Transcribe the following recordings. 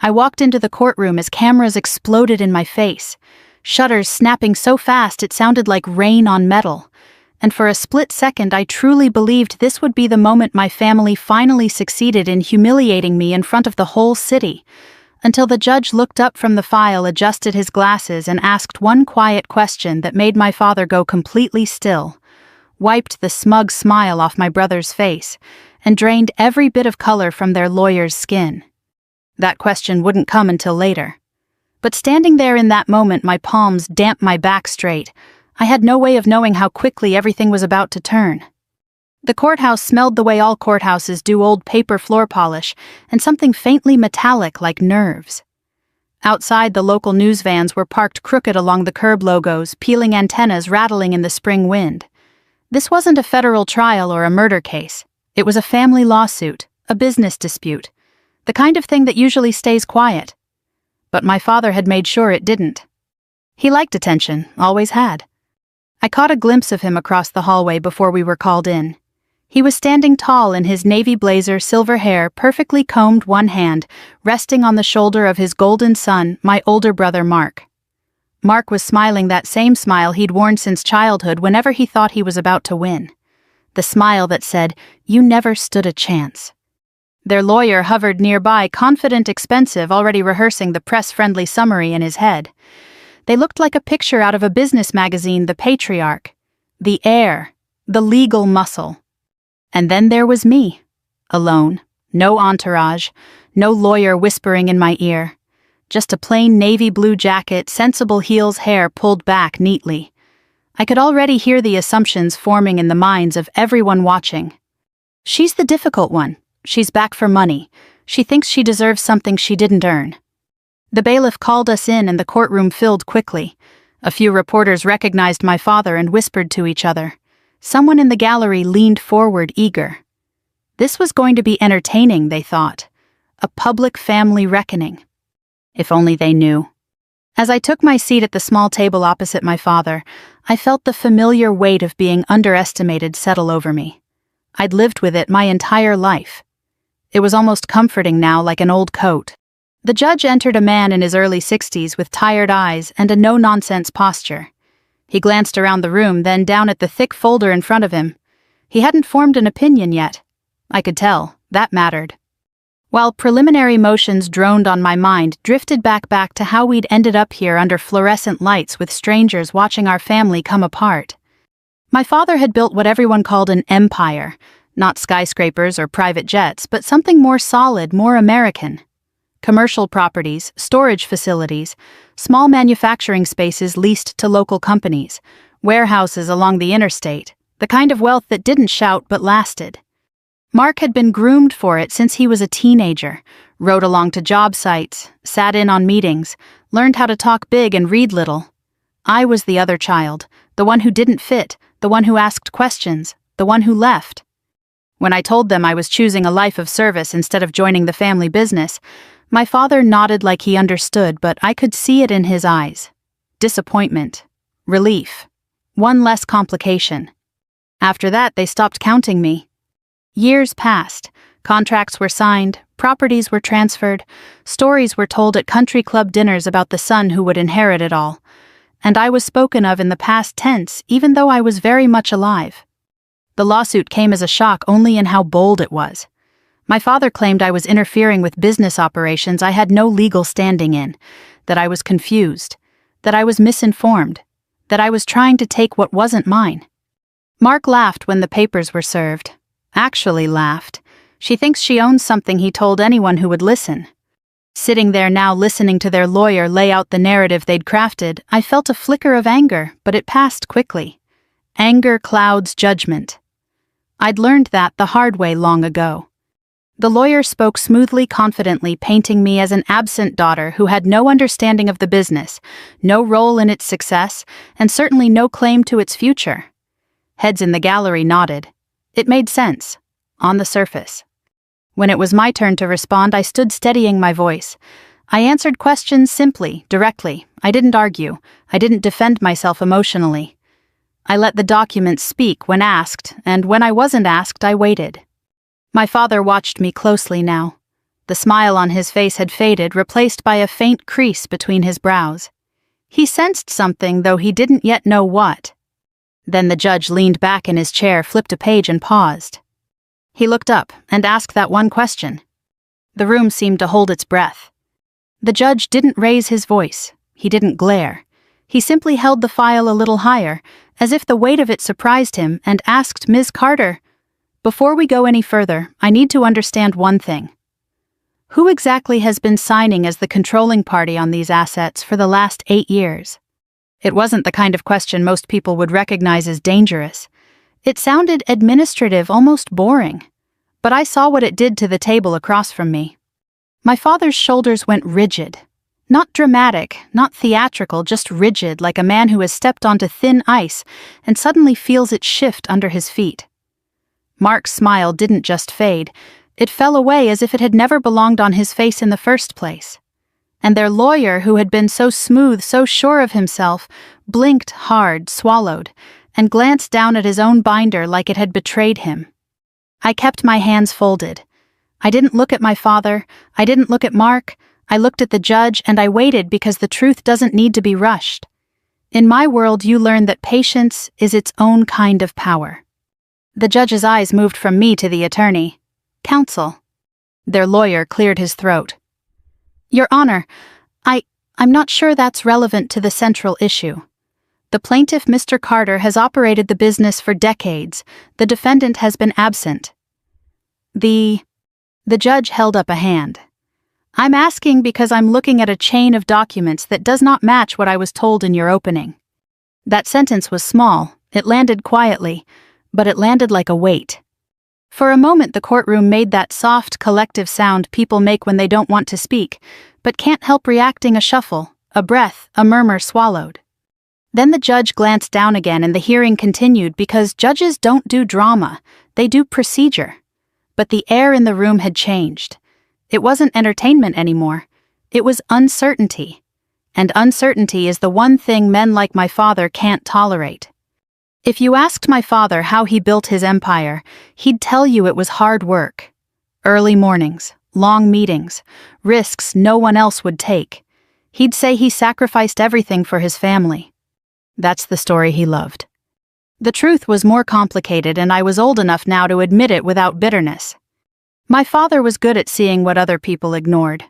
I walked into the courtroom as cameras exploded in my face, shutters snapping so fast it sounded like rain on metal. And for a split second I truly believed this would be the moment my family finally succeeded in humiliating me in front of the whole city, until the judge looked up from the file, adjusted his glasses, and asked one quiet question that made my father go completely still, wiped the smug smile off my brother's face, and drained every bit of color from their lawyer's skin. That question wouldn't come until later. But standing there in that moment, my palms damp, my back straight, I had no way of knowing how quickly everything was about to turn. The courthouse smelled the way all courthouses do, old paper floor polish, and something faintly metallic like nerves. Outside, the local news vans were parked crooked along the curb, logos, peeling antennas rattling in the spring wind. This wasn't a federal trial or a murder case. It was a family lawsuit, a business dispute, the kind of thing that usually stays quiet. But my father had made sure it didn't. He liked attention, always had. I caught a glimpse of him across the hallway before we were called in. He was standing tall in his navy blazer, silver hair perfectly combed, one hand resting on the shoulder of his golden son, my older brother Mark. Mark was smiling that same smile he'd worn since childhood whenever he thought he was about to win. The smile that said, "You never stood a chance." Their lawyer hovered nearby, confident, expensive, already rehearsing the press-friendly summary in his head. They looked like a picture out of a business magazine, the patriarch, the heir, the legal muscle. And then there was me, alone, no entourage, no lawyer whispering in my ear, just a plain navy blue jacket, sensible heels, hair pulled back neatly. I could already hear the assumptions forming in the minds of everyone watching. She's the difficult one. She's back for money. She thinks she deserves something she didn't earn. The bailiff called us in and the courtroom filled quickly. A few reporters recognized my father and whispered to each other. Someone in the gallery leaned forward, eager. This was going to be entertaining, they thought. A public family reckoning. If only they knew. As I took my seat at the small table opposite my father, I felt the familiar weight of being underestimated settle over me. I'd lived with it my entire life. It was almost comforting now, like an old coat. The judge entered, a man in his early 60s with tired eyes and a no-nonsense posture. He glanced around the room, then down at the thick folder in front of him. He hadn't formed an opinion yet. I could tell. That mattered. While preliminary motions droned on my mind, drifted back to how we'd ended up here under fluorescent lights with strangers watching our family come apart. My father had built what everyone called an empire. Not skyscrapers or private jets, but something more solid, more American. Commercial properties, storage facilities, small manufacturing spaces leased to local companies, warehouses along the interstate, the kind of wealth that didn't shout but lasted. Mark had been groomed for it since he was a teenager, rode along to job sites, sat in on meetings, learned how to talk big and read little. I was the other child, the one who didn't fit, the one who asked questions, the one who left. When I told them I was choosing a life of service instead of joining the family business, my father nodded like he understood, but I could see it in his eyes. Disappointment. Relief. One less complication. After that, they stopped counting me. Years passed. Contracts were signed, properties were transferred, stories were told at country club dinners about the son who would inherit it all. And I was spoken of in the past tense, even though I was very much alive. The lawsuit came as a shock only in how bold it was. My father claimed I was interfering with business operations I had no legal standing in, that I was confused, that I was misinformed, that I was trying to take what wasn't mine. Mark laughed when the papers were served. Actually laughed. She thinks she owns something he told anyone who would listen. Sitting there now listening to their lawyer lay out the narrative they'd crafted, I felt a flicker of anger, but it passed quickly. Anger clouds judgment. I'd learned that the hard way long ago. The lawyer spoke smoothly, confidently, painting me as an absent daughter who had no understanding of the business, no role in its success, and certainly no claim to its future. Heads in the gallery nodded. It made sense, on the surface. When it was my turn to respond, I stood steadying my voice. I answered questions simply, directly. I didn't argue. I didn't defend myself emotionally. I let the documents speak when asked, and when I wasn't asked, I waited. My father watched me closely now. The smile on his face had faded, replaced by a faint crease between his brows. He sensed something, though he didn't yet know what. Then the judge leaned back in his chair, flipped a page, and paused. He looked up and asked that one question. The room seemed to hold its breath. The judge didn't raise his voice. He didn't glare. He simply held the file a little higher, as if the weight of it surprised him, and asked Ms. Carter, "Before we go any further, I need to understand one thing. Who exactly has been signing as the controlling party on these assets for the last 8 years?" It wasn't the kind of question most people would recognize as dangerous. It sounded administrative, almost boring. But I saw what it did to the table across from me. My father's shoulders went rigid. Not dramatic, not theatrical, just rigid, like a man who has stepped onto thin ice and suddenly feels it shift under his feet. Mark's smile didn't just fade. It fell away as if it had never belonged on his face in the first place. And their lawyer, who had been so smooth, so sure of himself, blinked hard, swallowed, and glanced down at his own binder like it had betrayed him. I kept my hands folded. I didn't look at my father. I didn't look at Mark. I looked at the judge, and I waited because the truth doesn't need to be rushed. In my world, you learn that patience is its own kind of power. The judge's eyes moved from me to the attorney. "Counsel." Their lawyer cleared his throat. "Your Honor, I'm not sure that's relevant to the central issue. The plaintiff, Mr. Carter, has operated the business for decades. The defendant has been absent." The judge held up a hand. "I'm asking because I'm looking at a chain of documents that does not match what I was told in your opening." That sentence was small. It landed quietly, but it landed like a weight. For a moment, the courtroom made that soft, collective sound people make when they don't want to speak, but can't help reacting: a shuffle, a breath, a murmur swallowed. Then the judge glanced down again and the hearing continued because judges don't do drama, they do procedure. But the air in the room had changed. It wasn't entertainment anymore. It was uncertainty. And uncertainty is the one thing men like my father can't tolerate. If you asked my father how he built his empire, he'd tell you it was hard work. Early mornings, long meetings, risks no one else would take. He'd say he sacrificed everything for his family. That's the story he loved. The truth was more complicated, and I was old enough now to admit it without bitterness. My father was good at seeing what other people ignored.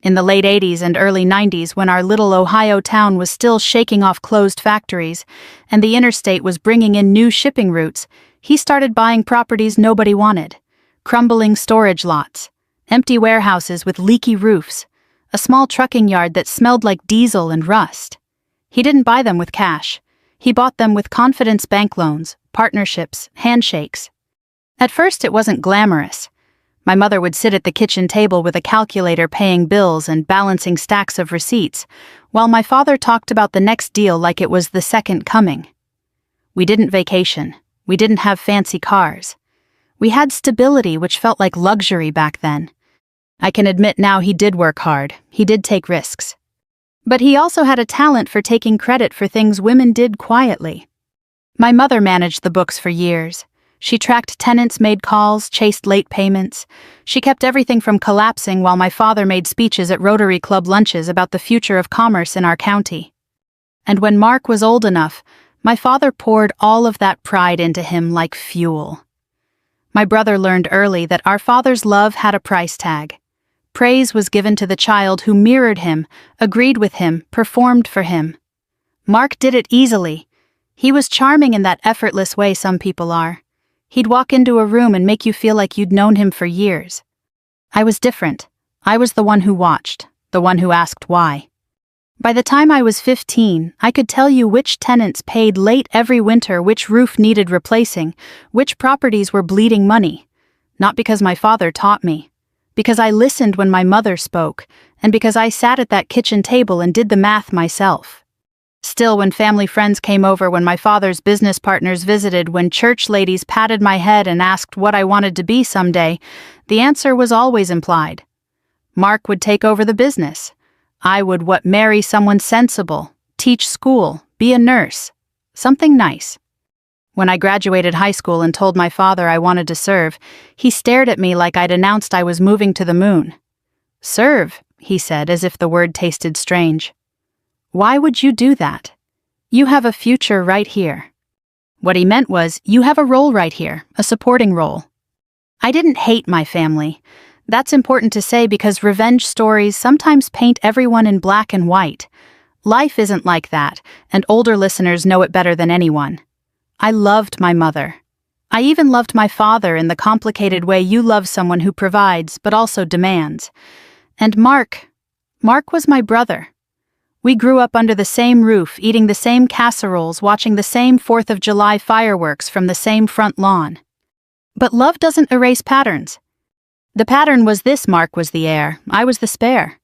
In the late 80s and early 90s, when our little Ohio town was still shaking off closed factories and the interstate was bringing in new shipping routes, he started buying properties nobody wanted. Crumbling storage lots, empty warehouses with leaky roofs, a small trucking yard that smelled like diesel and rust. He didn't buy them with cash. He bought them with confidence bank loans, partnerships, handshakes. At first, it wasn't glamorous. My mother would sit at the kitchen table with a calculator paying bills and balancing stacks of receipts, while my father talked about the next deal like it was the second coming. We didn't vacation. We didn't have fancy cars. We had stability, which felt like luxury back then. I can admit now he did work hard. He did take risks. But he also had a talent for taking credit for things women did quietly. My mother managed the books for years. She tracked tenants, made calls, chased late payments. She kept everything from collapsing while my father made speeches at Rotary Club lunches about the future of commerce in our county. And when Mark was old enough, my father poured all of that pride into him like fuel. My brother learned early that our father's love had a price tag. Praise was given to the child who mirrored him, agreed with him, performed for him. Mark did it easily. He was charming in that effortless way some people are. He'd walk into a room and make you feel like you'd known him for years. I was different. I was the one who watched, the one who asked why. By the time I was 15, I could tell you which tenants paid late every winter, which roof needed replacing, which properties were bleeding money. Not because my father taught me, because I listened when my mother spoke, and because I sat at that kitchen table and did the math myself. Still, when family friends came over, when my father's business partners visited, when church ladies patted my head and asked what I wanted to be someday, the answer was always implied. Mark would take over the business. I would marry someone sensible, teach school, be a nurse. Something nice. When I graduated high school and told my father I wanted to serve, he stared at me like I'd announced I was moving to the moon. "Serve," he said, as if the word tasted strange. "Why would you do that? You have a future right here." What he meant was, you have a role right here, a supporting role. I didn't hate my family. That's important to say because revenge stories sometimes paint everyone in black and white. Life isn't like that, and older listeners know it better than anyone. I loved my mother. I even loved my father in the complicated way you love someone who provides but also demands. And Mark was my brother. We grew up under the same roof, eating the same casseroles, watching the same 4th of July fireworks from the same front lawn. But love doesn't erase patterns. The pattern was this: Mark was the heir, I was the spare.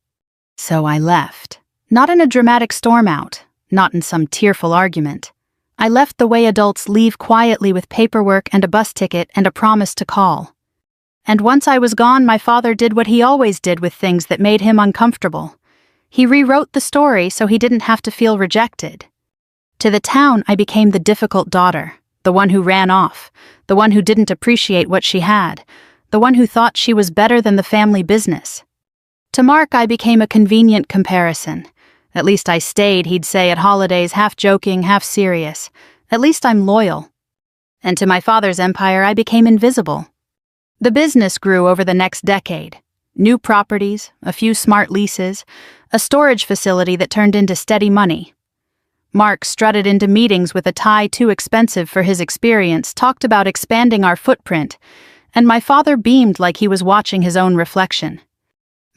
So I left. Not in a dramatic storm out, not in some tearful argument. I left the way adults leave quietly with paperwork and a bus ticket and a promise to call. And once I was gone, my father did what he always did with things that made him uncomfortable. He rewrote the story so he didn't have to feel rejected. To the town, I became the difficult daughter, the one who ran off, the one who didn't appreciate what she had, the one who thought she was better than the family business. To Mark, I became a convenient comparison. At least I stayed, he'd say at holidays, half joking, half serious. At least I'm loyal. And to my father's empire, I became invisible. The business grew over the next decade. New properties, a few smart leases, a storage facility that turned into steady money. Mark strutted into meetings with a tie too expensive for his experience, talked about expanding our footprint, and my father beamed like he was watching his own reflection.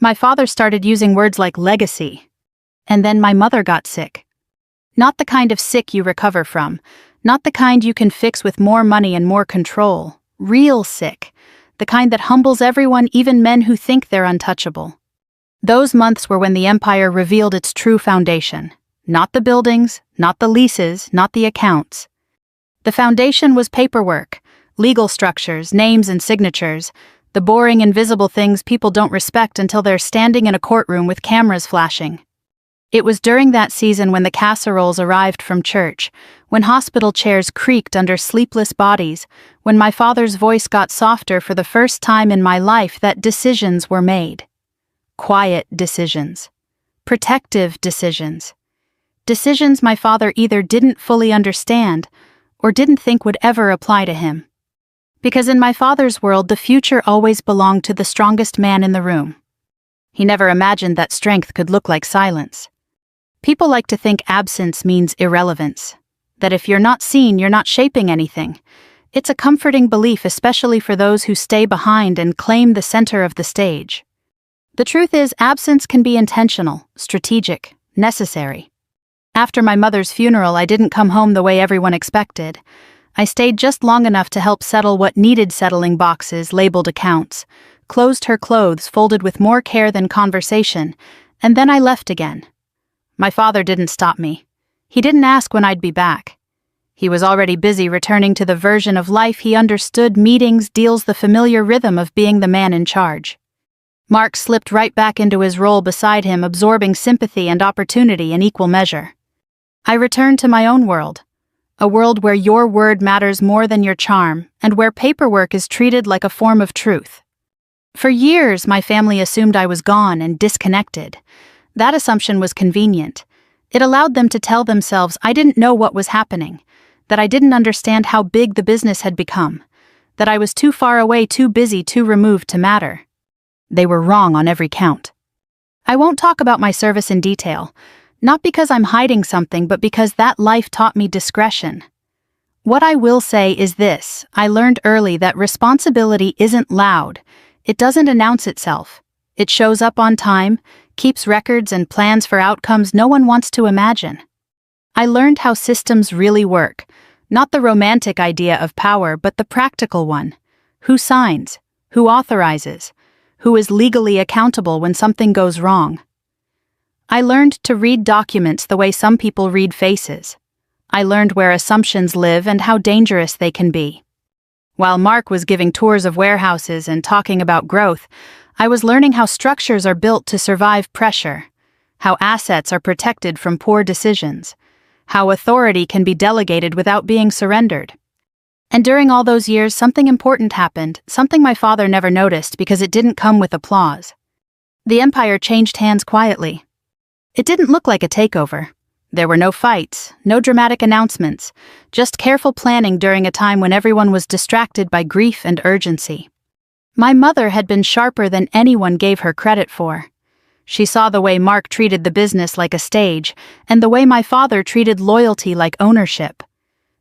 My father started using words like legacy. And then my mother got sick. Not the kind of sick you recover from, not the kind you can fix with more money and more control. Real sick. The kind that humbles everyone, even men who think they're untouchable. Those months were when the empire revealed its true foundation. Not the buildings, not the leases, not the accounts. The foundation was paperwork, legal structures, names and signatures, the boring, invisible things people don't respect until they're standing in a courtroom with cameras flashing. It was during that season when the casseroles arrived from church, when hospital chairs creaked under sleepless bodies, when my father's voice got softer for the first time in my life, that decisions were made. Quiet decisions. Protective decisions. Decisions my father either didn't fully understand or didn't think would ever apply to him. Because in my father's world, the future always belonged to the strongest man in the room. He never imagined that strength could look like silence. People like to think absence means irrelevance, that if you're not seen, you're not shaping anything. It's a comforting belief, especially for those who stay behind and claim the center of the stage. The truth is, absence can be intentional, strategic, necessary. After my mother's funeral, I didn't come home the way everyone expected. I stayed just long enough to help settle what needed settling: boxes, labeled accounts, closed her clothes, folded with more care than conversation, and then I left again. My father didn't stop me. He didn't ask when I'd be back. He was already busy returning to the version of life he understood: meetings, deals, the familiar rhythm of being the man in charge. Mark slipped right back into his role beside him, absorbing sympathy and opportunity in equal measure. I returned to my own world, a world where your word matters more than your charm, and where paperwork is treated like a form of truth. For years, my family assumed I was gone and disconnected. That assumption was convenient. It allowed them to tell themselves I didn't know what was happening, that I didn't understand how big the business had become, that I was too far away, too busy, too removed to matter. They were wrong on every count. I won't talk about my service in detail, not because I'm hiding something, but because that life taught me discretion. What I will say is this: I learned early that responsibility isn't loud. It doesn't announce itself. It shows up on time, keeps records and plans for outcomes no one wants to imagine. I learned how systems really work, not the romantic idea of power, but the practical one. Who signs? Who authorizes? Who is legally accountable when something goes wrong? I learned to read documents the way some people read faces. I learned where assumptions live and how dangerous they can be. While Mark was giving tours of warehouses and talking about growth, I was learning how structures are built to survive pressure, how assets are protected from poor decisions, how authority can be delegated without being surrendered. And during all those years, something important happened, something my father never noticed because it didn't come with applause. The empire changed hands quietly. It didn't look like a takeover. There were no fights, no dramatic announcements, just careful planning during a time when everyone was distracted by grief and urgency. My mother had been sharper than anyone gave her credit for. She saw the way Mark treated the business like a stage, and the way my father treated loyalty like ownership.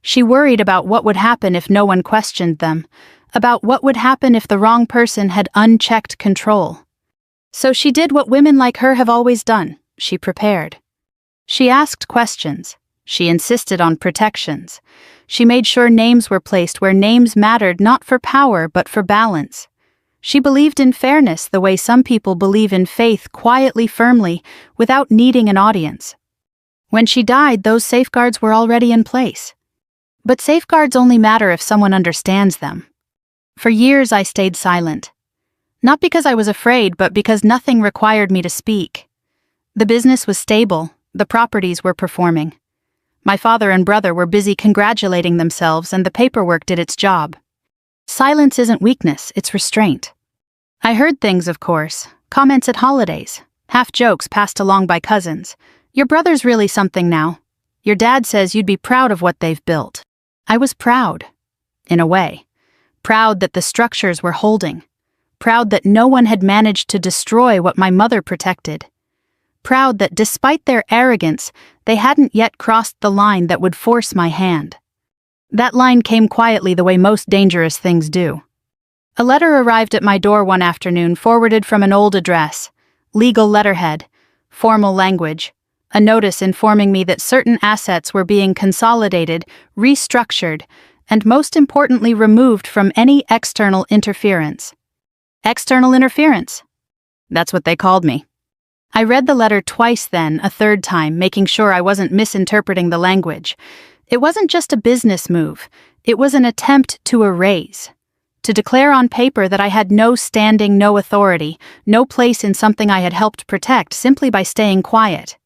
She worried about what would happen if no one questioned them, about what would happen if the wrong person had unchecked control. So she did what women like her have always done. She prepared. She asked questions. She insisted on protections. She made sure names were placed where names mattered not for power but for balance. She believed in fairness the way some people believe in faith, quietly, firmly, without needing an audience. When she died, those safeguards were already in place. But safeguards only matter if someone understands them. For years I stayed silent. Not because I was afraid, but because nothing required me to speak. The business was stable, the properties were performing. My father and brother were busy congratulating themselves, and the paperwork did its job. Silence isn't weakness, it's restraint. I heard things, of course, comments at holidays, half-jokes passed along by cousins. Your brother's really something now. Your dad says you'd be proud of what they've built. I was proud, in a way. Proud that the structures were holding. Proud that no one had managed to destroy what my mother protected. Proud that despite their arrogance, they hadn't yet crossed the line that would force my hand. That line came quietly the way most dangerous things do. A letter arrived at my door one afternoon, forwarded from an old address, legal letterhead, formal language, a notice informing me that certain assets were being consolidated, restructured, and most importantly removed from any external interference. External interference. That's what they called me. I read the letter twice then, a third time, making sure I wasn't misinterpreting the language. It wasn't just a business move. It was an attempt to erase. To declare on paper that I had no standing, no authority, no place in something I had helped protect simply by staying quiet.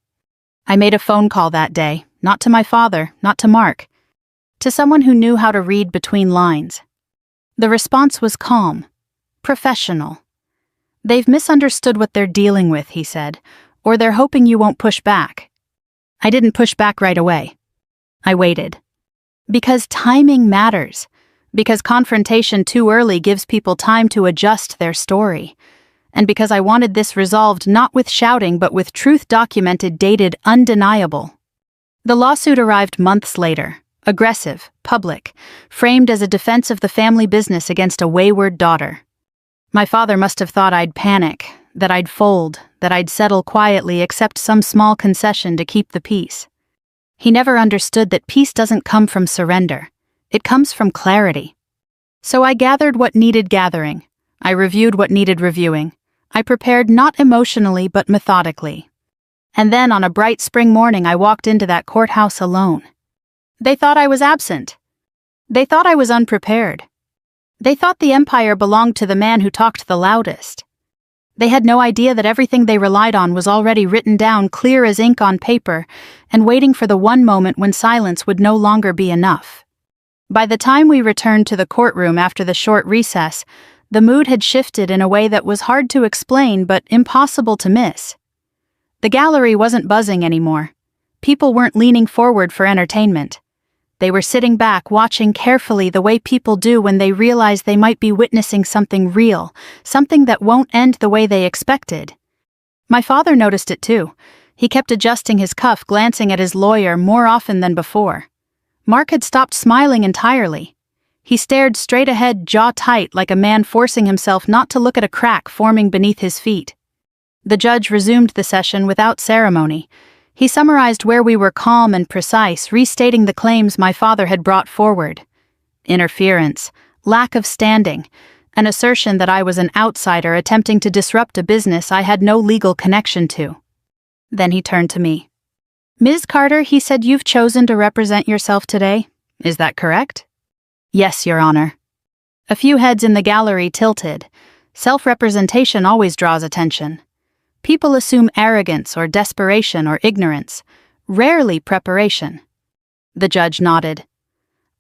I made a phone call that day, not to my father, not to Mark, to someone who knew how to read between lines. The response was calm, professional. They've misunderstood what they're dealing with, he said, or they're hoping you won't push back. I didn't push back right away. I waited. Because timing matters. Because confrontation too early gives people time to adjust their story. And because I wanted this resolved not with shouting but with truth documented, dated, undeniable. The lawsuit arrived months later, aggressive, public, framed as a defense of the family business against a wayward daughter. My father must have thought I'd panic, that I'd fold, that I'd settle quietly, accept some small concession to keep the peace. He never understood that peace doesn't come from surrender. It comes from clarity. So I gathered what needed gathering. I reviewed what needed reviewing. I prepared not emotionally but methodically. And then on a bright spring morning I walked into that courthouse alone. They thought I was absent. They thought I was unprepared. They thought the empire belonged to the man who talked the loudest. They had no idea that everything they relied on was already written down clear as ink on paper and waiting for the one moment when silence would no longer be enough. By the time we returned to the courtroom after the short recess, the mood had shifted in a way that was hard to explain but impossible to miss. The gallery wasn't buzzing anymore. People weren't leaning forward for entertainment. They were sitting back, watching carefully the way people do when they realize they might be witnessing something real, something that won't end the way they expected. My father noticed it too. He kept adjusting his cuff, glancing at his lawyer more often than before. Mark had stopped smiling entirely. He stared straight ahead, jaw tight, like a man forcing himself not to look at a crack forming beneath his feet. The judge resumed the session without ceremony. He summarized where we were calm and precise, restating the claims my father had brought forward. Interference, lack of standing, an assertion that I was an outsider attempting to disrupt a business I had no legal connection to. Then he turned to me. Ms. Carter, he said, you've chosen to represent yourself today. Is that correct? Yes, Your Honor. A few heads in the gallery tilted. Self-representation always draws attention. People assume arrogance or desperation or ignorance, rarely preparation. The judge nodded.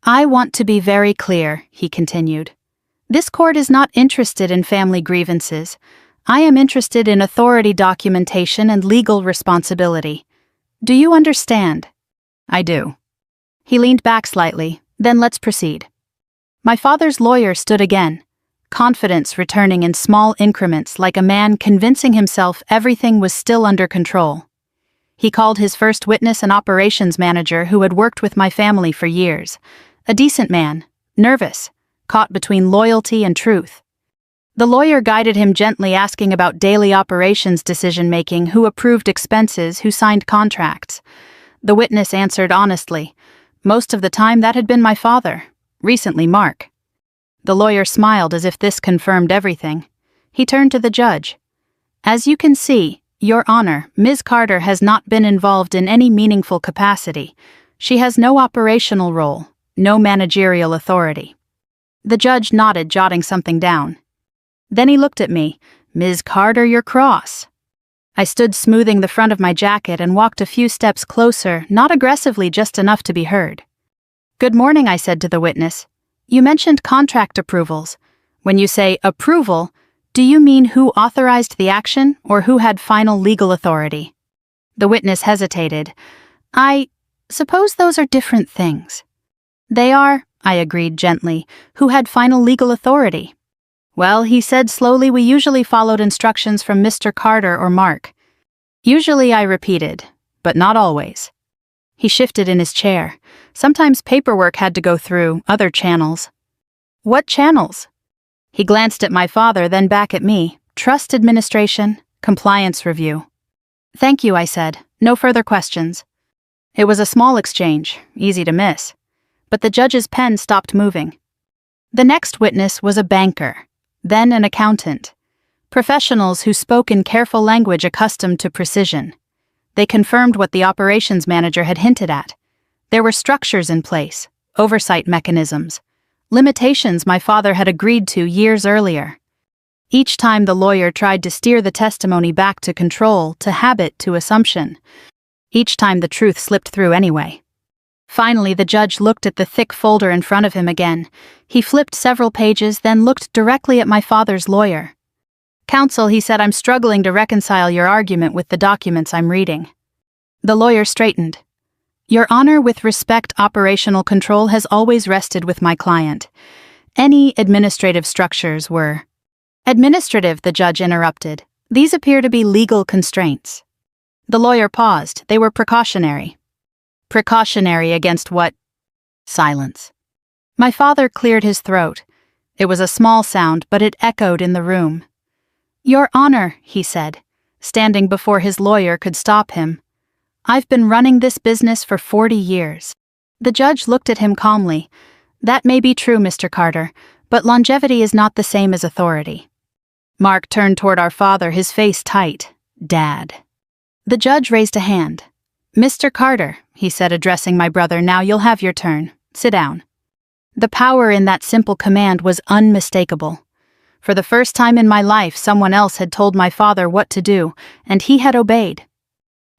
I want to be very clear, he continued. This court is not interested in family grievances. I am interested in authority documentation and legal responsibility. Do you understand? I do. He leaned back slightly. Then let's proceed. My father's lawyer stood again, confidence returning in small increments like a man convincing himself everything was still under control. He called his first witness an operations manager who had worked with my family for years. A decent man, nervous, caught between loyalty and truth. The lawyer guided him gently, asking about daily operations decision-making, who approved expenses, who signed contracts. The witness answered honestly. Most of the time that had been my father, recently Mark. The lawyer smiled as if this confirmed everything. He turned to the judge. As you can see, Your Honor, Ms. Carter has not been involved in any meaningful capacity. She has no operational role, no managerial authority. The judge nodded, jotting something down. Then he looked at me. Ms. Carter, you're cross. I stood smoothing the front of my jacket and walked a few steps closer, not aggressively, just enough to be heard. Good morning, I said to the witness. You mentioned contract approvals. When you say approval, do you mean who authorized the action or who had final legal authority? The witness hesitated. I suppose those are different things. They are, I agreed gently. Who had final legal authority? Well, he said slowly, we usually followed instructions from Mr. Carter or Mark. Usually, I repeated, but not always. He shifted in his chair. Sometimes paperwork had to go through other channels. What channels? He glanced at my father, then back at me. Trust administration, compliance review. Thank you, I said. No further questions. It was a small exchange, easy to miss. But the judge's pen stopped moving. The next witness was a banker, then an accountant. Professionals who spoke in careful language accustomed to precision. They confirmed what the operations manager had hinted at. There were structures in place, oversight mechanisms, limitations my father had agreed to years earlier. Each time the lawyer tried to steer the testimony back to control, to habit, to assumption. Each time the truth slipped through anyway. Finally, the judge looked at the thick folder in front of him again. He flipped several pages, then looked directly at my father's lawyer. Counsel, he said, I'm struggling to reconcile your argument with the documents I'm reading. The lawyer straightened. Your Honor, with respect, operational control has always rested with my client. Any administrative structures were... Administrative, the judge interrupted. These appear to be legal constraints. The lawyer paused. They were precautionary. Precautionary against what? Silence. My father cleared his throat. It was a small sound, but it echoed in the room. Your Honor, he said, standing before his lawyer could stop him. I've been running this business for 40 years. The judge looked at him calmly. That may be true, Mr. Carter, but longevity is not the same as authority. Mark turned toward our father, his face tight. Dad. The judge raised a hand. Mr. Carter, he said, addressing my brother, now you'll have your turn. Sit down. The power in that simple command was unmistakable. For the first time in my life, someone else had told my father what to do, and he had obeyed.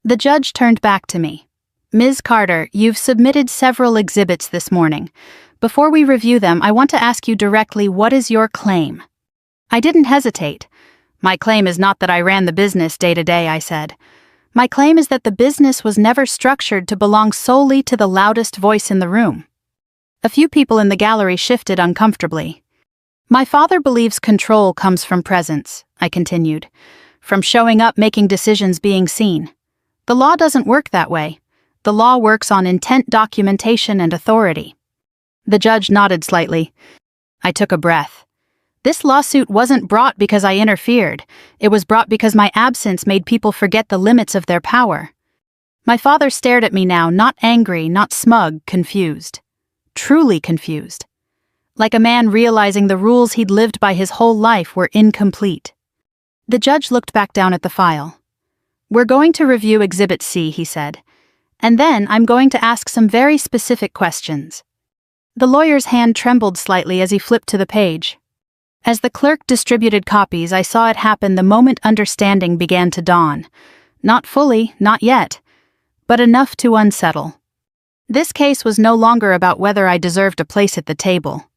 The judge turned back to me. Ms. Carter, you've submitted several exhibits this morning. Before we review them, I want to ask you directly, what is your claim? I didn't hesitate. My claim is not that I ran the business day to day, I said. My claim is that the business was never structured to belong solely to the loudest voice in the room. A few people in the gallery shifted uncomfortably. My father believes control comes from presence, I continued. From showing up, making decisions, being seen. The law doesn't work that way. The law works on intent, documentation, and authority. The judge nodded slightly. I took a breath. This lawsuit wasn't brought because I interfered. It was brought because my absence made people forget the limits of their power. My father stared at me now, not angry, not smug, confused. Truly confused. Like a man realizing the rules he'd lived by his whole life were incomplete. The judge looked back down at the file. We're going to review Exhibit C, he said. And then I'm going to ask some very specific questions. The lawyer's hand trembled slightly as he flipped to the page. As the clerk distributed copies, I saw it happen the moment understanding began to dawn. Not fully, not yet, but enough to unsettle. This case was no longer about whether I deserved a place at the table.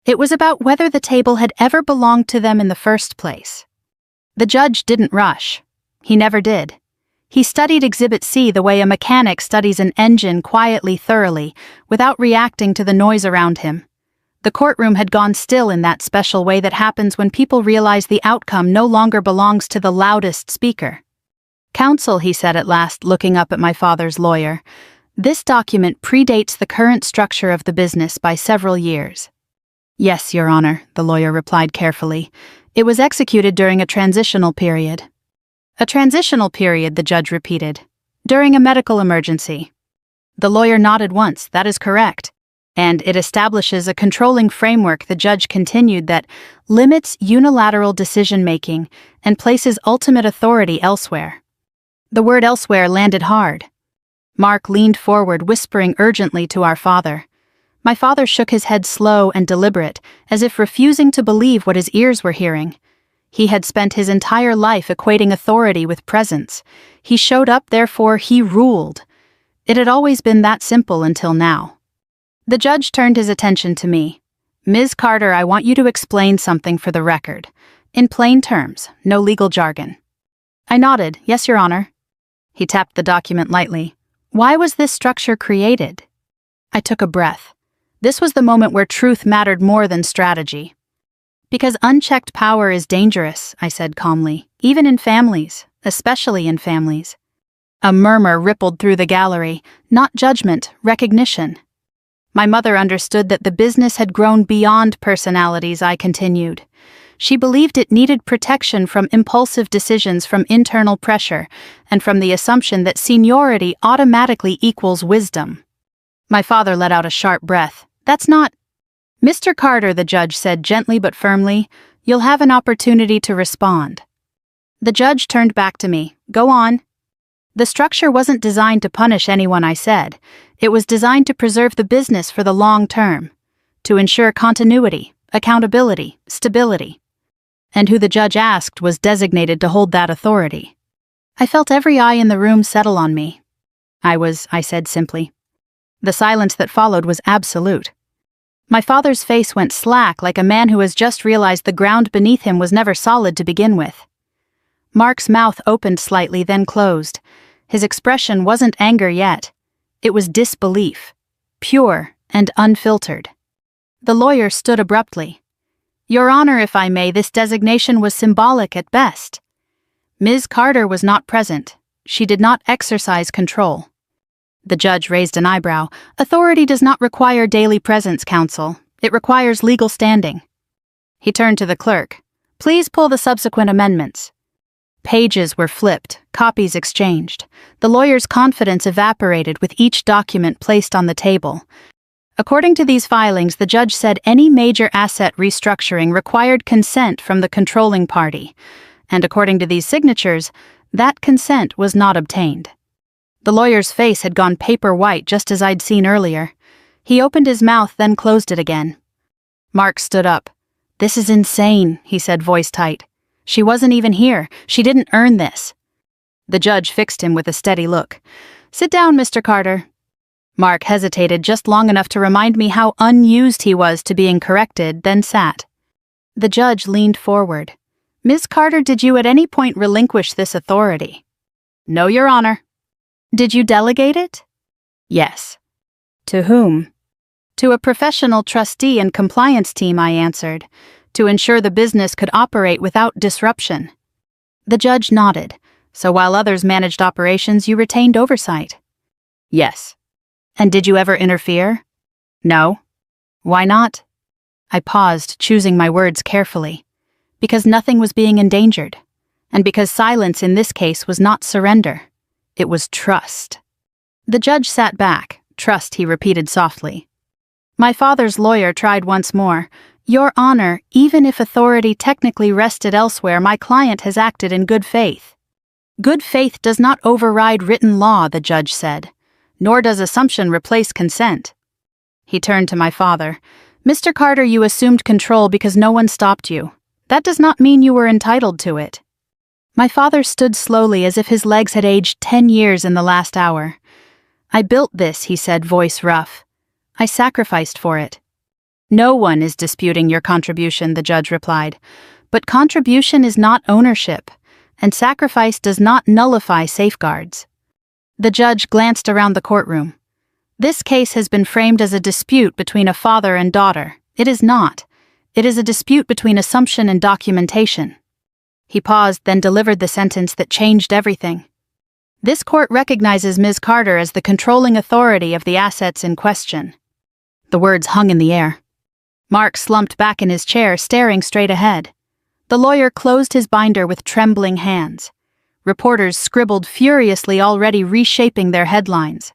It was about whether the table had ever belonged to them in the first place. The judge didn't rush. He never did. He studied Exhibit C the way a mechanic studies an engine quietly, thoroughly, without reacting to the noise around him. The courtroom had gone still in that special way that happens when people realize the outcome no longer belongs to the loudest speaker. "Counsel," he said at last, looking up at my father's lawyer, "this document predates the current structure of the business by several years." "Yes, Your Honor," the lawyer replied carefully. "It was executed during a transitional period." "A transitional period," the judge repeated. "During a medical emergency." The lawyer nodded once. "That is correct. And it establishes a controlling framework," the judge continued, "that limits unilateral decision-making and places ultimate authority elsewhere." The word elsewhere landed hard. Mark leaned forward, whispering urgently to our father. My father shook his head slow and deliberate, as if refusing to believe what his ears were hearing. He had spent his entire life equating authority with presence. He showed up, therefore he ruled. It had always been that simple until now. The judge turned his attention to me. "Ms. Carter, I want you to explain something for the record. In plain terms, no legal jargon." I nodded. "Yes, Your Honor." He tapped the document lightly. "Why was this structure created?" I took a breath. This was the moment where truth mattered more than strategy. "Because unchecked power is dangerous," I said calmly, "even in families, especially in families." A murmur rippled through the gallery, not judgment, recognition. My mother understood that the business had grown beyond personalities, I continued. She believed it needed protection from impulsive decisions, from internal pressure, and from the assumption that seniority automatically equals wisdom. My father let out a sharp breath. "That's not—" "Mr. Carter," the judge said gently but firmly, "you'll have an opportunity to respond." The judge turned back to me. "Go on." "The structure wasn't designed to punish anyone," I said. "It was designed to preserve the business for the long term, to ensure continuity, accountability, stability." And who the judge asked was designated to hold that authority. I felt every eye in the room settle on me. I said simply. The silence that followed was absolute. My father's face went slack, like a man who has just realized the ground beneath him was never solid to begin with. Mark's mouth opened slightly, then closed. His expression wasn't anger yet. It was disbelief, pure and unfiltered. The lawyer stood abruptly. "Your Honor, if I may, this designation was symbolic at best. Ms. Carter was not present. She did not exercise control." The judge raised an eyebrow. "Authority does not require daily presence, counsel. It requires legal standing." He turned to the clerk. "Please pull the subsequent amendments." Pages were flipped, copies exchanged. The lawyer's confidence evaporated with each document placed on the table. According to these filings, the judge said any major asset restructuring required consent from the controlling party, and according to these signatures, that consent was not obtained. The lawyer's face had gone paper white, just as I'd seen earlier. He opened his mouth, then closed it again. Mark stood up. "This is insane," he said, voice tight. "She wasn't even here. She didn't earn this." The judge fixed him with a steady look. "Sit down, Mr. Carter." Mark hesitated just long enough to remind me how unused he was to being corrected, then sat. The judge leaned forward. "Ms. Carter, did you at any point relinquish this authority?" "No, Your Honor." "Did you delegate it?" "Yes." "To whom?" "To a professional trustee and compliance team," I answered, "to ensure the business could operate without disruption." The judge nodded. "So while others managed operations, you retained oversight?" "Yes." "And did you ever interfere?" "No." "Why not?" I paused, choosing my words carefully. Because nothing was being endangered, and because silence in this case was not surrender. It was trust. The judge sat back. "Trust," he repeated softly. My father's lawyer tried once more. "Your Honor, even if authority technically rested elsewhere, my client has acted in good faith." "Good faith does not override written law," the judge said. "Nor does assumption replace consent." He turned to my father. "Mr. Carter, you assumed control because no one stopped you. That does not mean you were entitled to it." My father stood slowly as if his legs had aged 10 years in the last hour. "I built this," he said, voice rough. "I sacrificed for it." "No one is disputing your contribution," the judge replied. But contribution is not ownership, and sacrifice does not nullify safeguards. The judge glanced around the courtroom. This case has been framed as a dispute between a father and daughter. It is not. It is a dispute between assumption and documentation. He paused, then delivered the sentence that changed everything. This court recognizes Ms. Carter as the controlling authority of the assets in question. The words hung in the air. Mark slumped back in his chair, staring straight ahead. The lawyer closed his binder with trembling hands. Reporters scribbled furiously, already reshaping their headlines.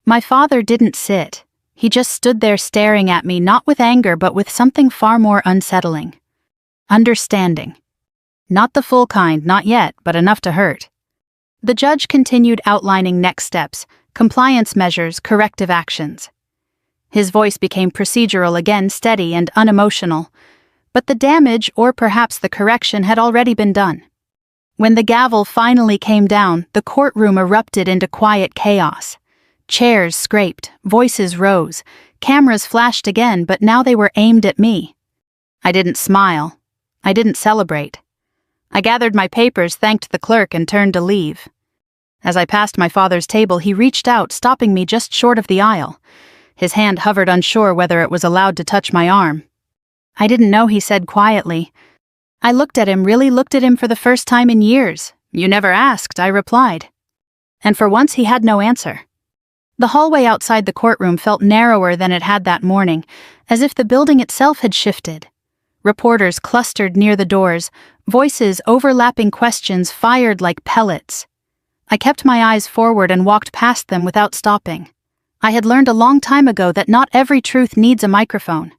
My father didn't sit. He just stood there staring at me, not with anger, but with something far more unsettling. Understanding. Not the full kind, not yet, but enough to hurt. The judge continued outlining next steps, compliance measures, corrective actions. His voice became procedural again, steady and unemotional. But the damage, or perhaps the correction, had already been done. When the gavel finally came down, the courtroom erupted into quiet chaos. Chairs scraped, voices rose, cameras flashed again, but now they were aimed at me. I didn't smile. I didn't celebrate. I gathered my papers, thanked the clerk, and turned to leave. As I passed my father's table, he reached out, stopping me just short of the aisle. His hand hovered, unsure whether it was allowed to touch my arm. I didn't know, he said quietly. I looked at him, really looked at him for the first time in years. You never asked, I replied. And for once he had no answer. The hallway outside the courtroom felt narrower than it had that morning, as if the building itself had shifted. Reporters clustered near the doors, voices overlapping questions fired like pellets. I kept my eyes forward and walked past them without stopping. I had learned a long time ago that not every truth needs a microphone.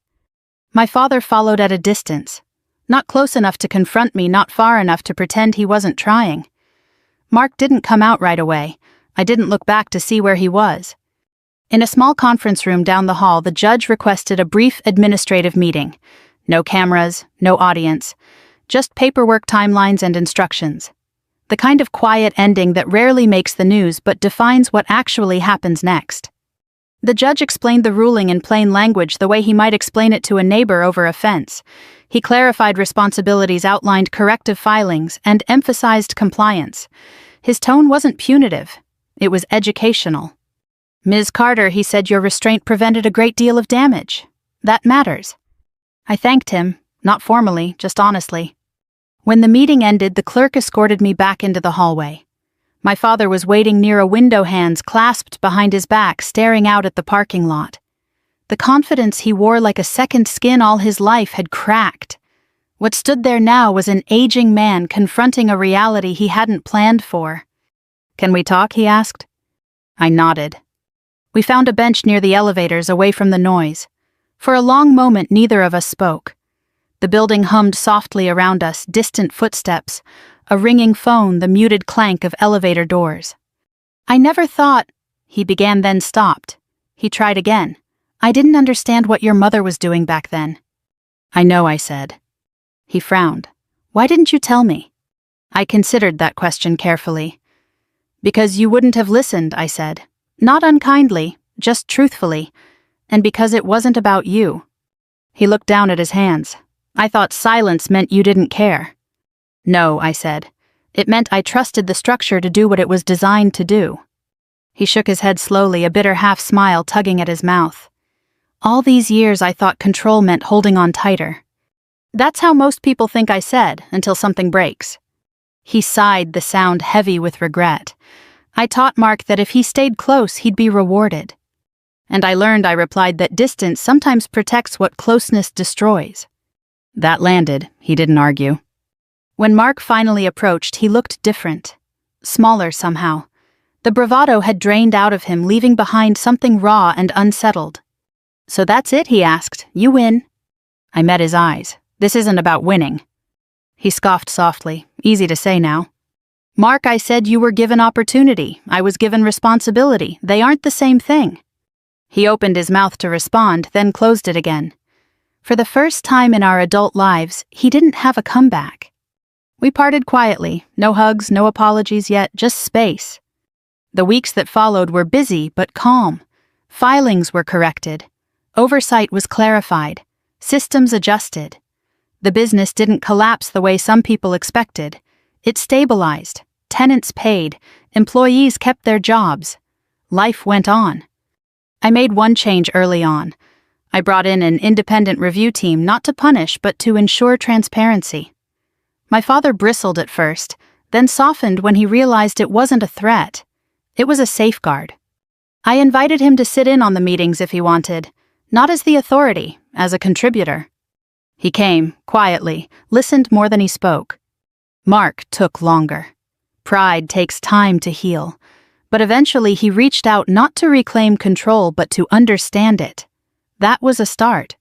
My father followed at a distance. Not close enough to confront me, not far enough to pretend he wasn't trying. Mark didn't come out right away. I didn't look back to see where he was. In a small conference room down the hall, the judge requested a brief administrative meeting. No cameras, no audience, just paperwork, timelines, and instructions. The kind of quiet ending that rarely makes the news but defines what actually happens next. The judge explained the ruling in plain language, the way he might explain it to a neighbor over a fence. He clarified responsibilities, outlined corrective filings, and emphasized compliance. His tone wasn't punitive. It was educational. Ms. Carter, he said, your restraint prevented a great deal of damage. That matters. I thanked him, not formally, just honestly. When the meeting ended, the clerk escorted me back into the hallway. My father was waiting near a window, hands clasped behind his back, staring out at the parking lot. The confidence he wore like a second skin all his life had cracked. What stood there now was an aging man confronting a reality he hadn't planned for. Can we talk? He asked. I nodded. We found a bench near the elevators, away from the noise. For a long moment, neither of us spoke. The building hummed softly around us, distant footsteps, a ringing phone, the muted clank of elevator doors. I never thought, he began, then stopped. He tried again. I didn't understand what your mother was doing back then. I know, I said. He frowned. Why didn't you tell me? I considered that question carefully. Because you wouldn't have listened, I said. Not unkindly, just truthfully. And because it wasn't about you. He looked down at his hands. I thought silence meant you didn't care. No, I said. It meant I trusted the structure to do what it was designed to do. He shook his head slowly, a bitter half-smile tugging at his mouth. All these years I thought control meant holding on tighter. That's how most people think, I said, until something breaks. He sighed, the sound heavy with regret. I taught Mark that if he stayed close, he'd be rewarded. And I learned, I replied, that distance sometimes protects what closeness destroys. That landed. He didn't argue. When Mark finally approached, he looked different. Smaller somehow. The bravado had drained out of him, leaving behind something raw and unsettled. So that's it, he asked. You win. I met his eyes. This isn't about winning. He scoffed softly. Easy to say now. Mark, I said, you were given opportunity. I was given responsibility. They aren't the same thing. He opened his mouth to respond, then closed it again. For the first time in our adult lives, he didn't have a comeback. We parted quietly, no hugs, no apologies yet, just space. The weeks that followed were busy but calm. Filings were corrected. Oversight was clarified. Systems adjusted. The business didn't collapse the way some people expected. It stabilized, tenants paid, employees kept their jobs. Life went on. I made one change early on. I brought in an independent review team not to punish but to ensure transparency. My father bristled at first, then softened when he realized it wasn't a threat. It was a safeguard. I invited him to sit in on the meetings if he wanted, not as the authority, as a contributor. He came, quietly, listened more than he spoke. Mark took longer. Pride takes time to heal, but eventually he reached out not to reclaim control but to understand it. That was a start.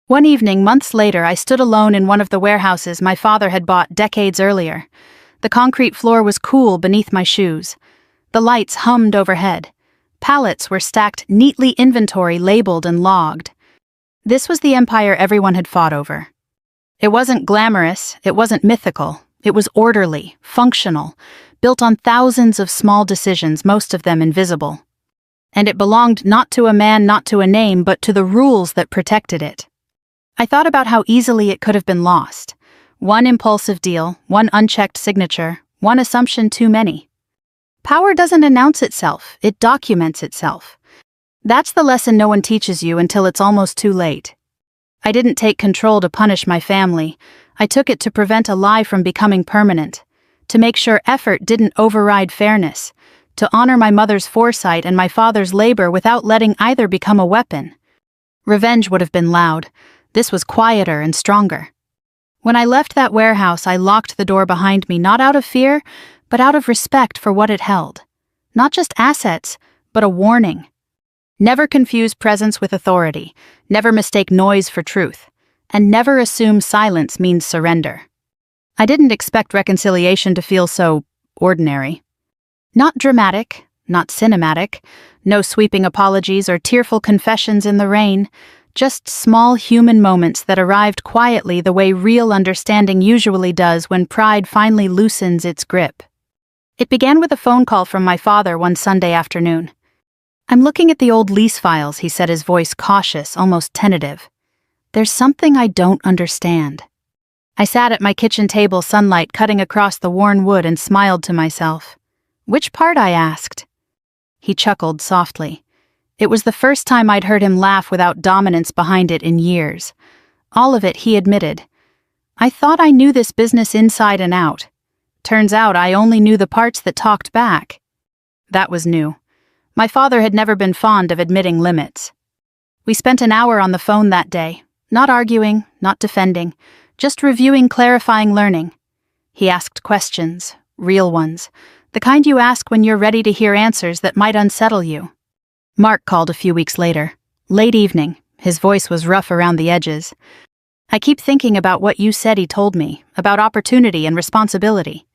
One evening, months later, I stood alone in one of the warehouses my father had bought decades earlier. The concrete floor was cool beneath my shoes. The lights hummed overhead. Pallets were stacked neatly, inventory labeled and logged. This was the empire everyone had fought over. It wasn't glamorous, it wasn't mythical. It was orderly, functional, built on thousands of small decisions, most of them invisible. And it belonged not to a man, not to a name, but to the rules that protected it. I thought about how easily it could have been lost. One impulsive deal, one unchecked signature, one assumption too many. Power doesn't announce itself, it documents itself. That's the lesson no one teaches you until it's almost too late. I didn't take control to punish my family. I took it to prevent a lie from becoming permanent, to make sure effort didn't override fairness, to honor my mother's foresight and my father's labor without letting either become a weapon. Revenge would have been loud. This was quieter and stronger. When I left that warehouse, I locked the door behind me, not out of fear, but out of respect for what it held. Not just assets, but a warning. Never confuse presence with authority, never mistake noise for truth, and never assume silence means surrender. I didn't expect reconciliation to feel so ordinary. Not dramatic, not cinematic, no sweeping apologies or tearful confessions in the rain, just small human moments that arrived quietly the way real understanding usually does when pride finally loosens its grip. It began with a phone call from my father one Sunday afternoon. "I'm looking at the old lease files," he said, his voice cautious, almost tentative. "There's something I don't understand." I sat at my kitchen table, sunlight cutting across the worn wood, and smiled to myself. "Which part?" I asked. He chuckled softly. It was the first time I'd heard him laugh without dominance behind it in years. All of it, he admitted. "I thought I knew this business inside and out. Turns out I only knew the parts that talked back." That was new. My father had never been fond of admitting limits. We spent an hour on the phone that day, not arguing, not defending, just reviewing, clarifying, learning. He asked questions, real ones, the kind you ask when you're ready to hear answers that might unsettle you. Mark called a few weeks later. Late evening. His voice was rough around the edges. "I keep thinking about what you said," he told me, "about opportunity and responsibility."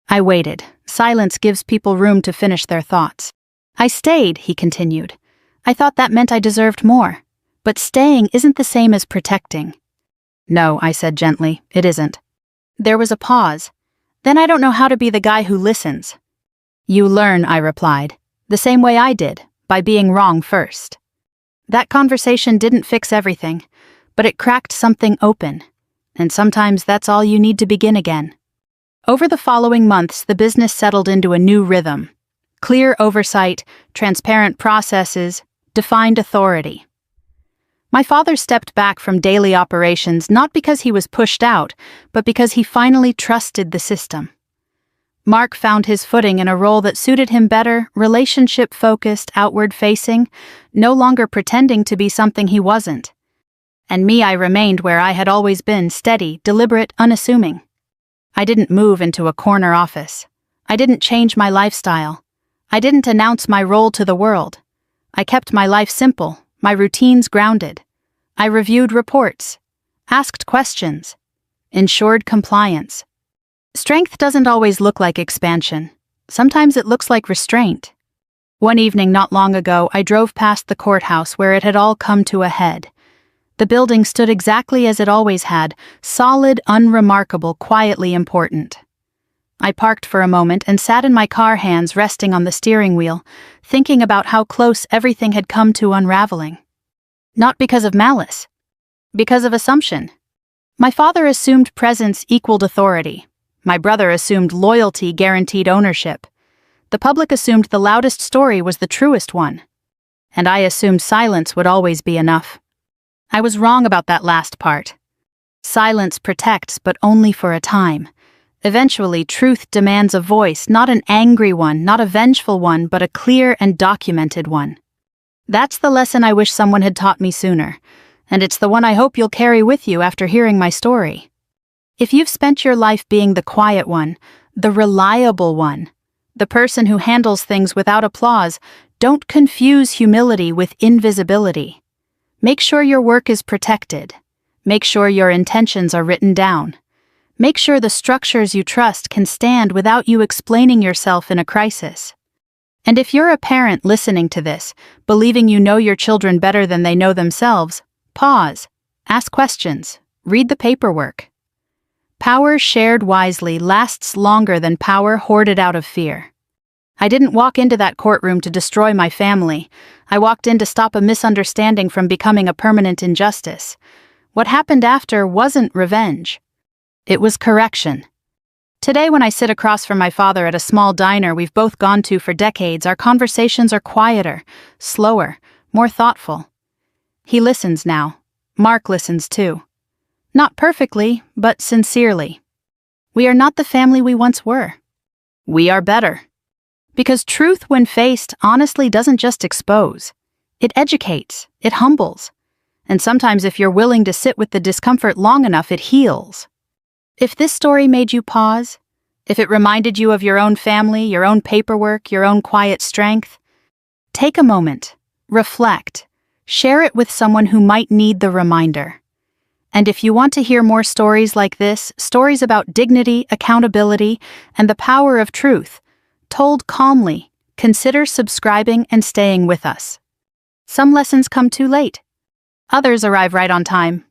I waited. Silence gives people room to finish their thoughts. "I stayed," he continued. "I thought that meant I deserved more. But staying isn't the same as protecting." "No," I said gently, "it isn't." There was a pause. "Then I don't know how to be the guy who listens." "You learn," I replied, "the same way I did, by being wrong first." That conversation didn't fix everything, but it cracked something open. And sometimes that's all you need to begin again. Over the following months, the business settled into a new rhythm. Clear oversight, transparent processes, defined authority. My father stepped back from daily operations not because he was pushed out, but because he finally trusted the system. Mark found his footing in a role that suited him better, relationship-focused, outward-facing, no longer pretending to be something he wasn't. And me, I remained where I had always been, steady, deliberate, unassuming. I didn't move into a corner office. I didn't change my lifestyle. I didn't announce my role to the world. I kept my life simple, my routines grounded. I reviewed reports, asked questions, ensured compliance. Strength doesn't always look like expansion. Sometimes it looks like restraint. One evening not long ago, I drove past the courthouse where it had all come to a head. The building stood exactly as it always had, solid, unremarkable, quietly important. I parked for a moment and sat in my car, hands resting on the steering wheel, thinking about how close everything had come to unraveling. Not because of malice, because of assumption. My father assumed presence equaled authority. My brother assumed loyalty guaranteed ownership. The public assumed the loudest story was the truest one. And I assumed silence would always be enough. I was wrong about that last part. Silence protects, but only for a time. Eventually, truth demands a voice, not an angry one, not a vengeful one, but a clear and documented one. That's the lesson I wish someone had taught me sooner, and it's the one I hope you'll carry with you after hearing my story. If you've spent your life being the quiet one, the reliable one, the person who handles things without applause, don't confuse humility with invisibility. Make sure your work is protected. Make sure your intentions are written down. Make sure the structures you trust can stand without you explaining yourself in a crisis. And if you're a parent listening to this, believing you know your children better than they know themselves, pause, ask questions, read the paperwork. Power shared wisely lasts longer than power hoarded out of fear. I didn't walk into that courtroom to destroy my family. I walked in to stop a misunderstanding from becoming a permanent injustice. What happened after wasn't revenge. It was correction. Today, when I sit across from my father at a small diner we've both gone to for decades, our conversations are quieter, slower, more thoughtful. He listens now. Mark listens too. Not perfectly, but sincerely. We are not the family we once were. We are better. Because truth, when faced, honestly doesn't just expose. It educates, it humbles. And sometimes if you're willing to sit with the discomfort long enough, it heals. If this story made you pause, if it reminded you of your own family, your own paperwork, your own quiet strength, take a moment, reflect, share it with someone who might need the reminder. And if you want to hear more stories like this, stories about dignity, accountability, and the power of truth, told calmly, consider subscribing and staying with us. Some lessons come too late. Others arrive right on time.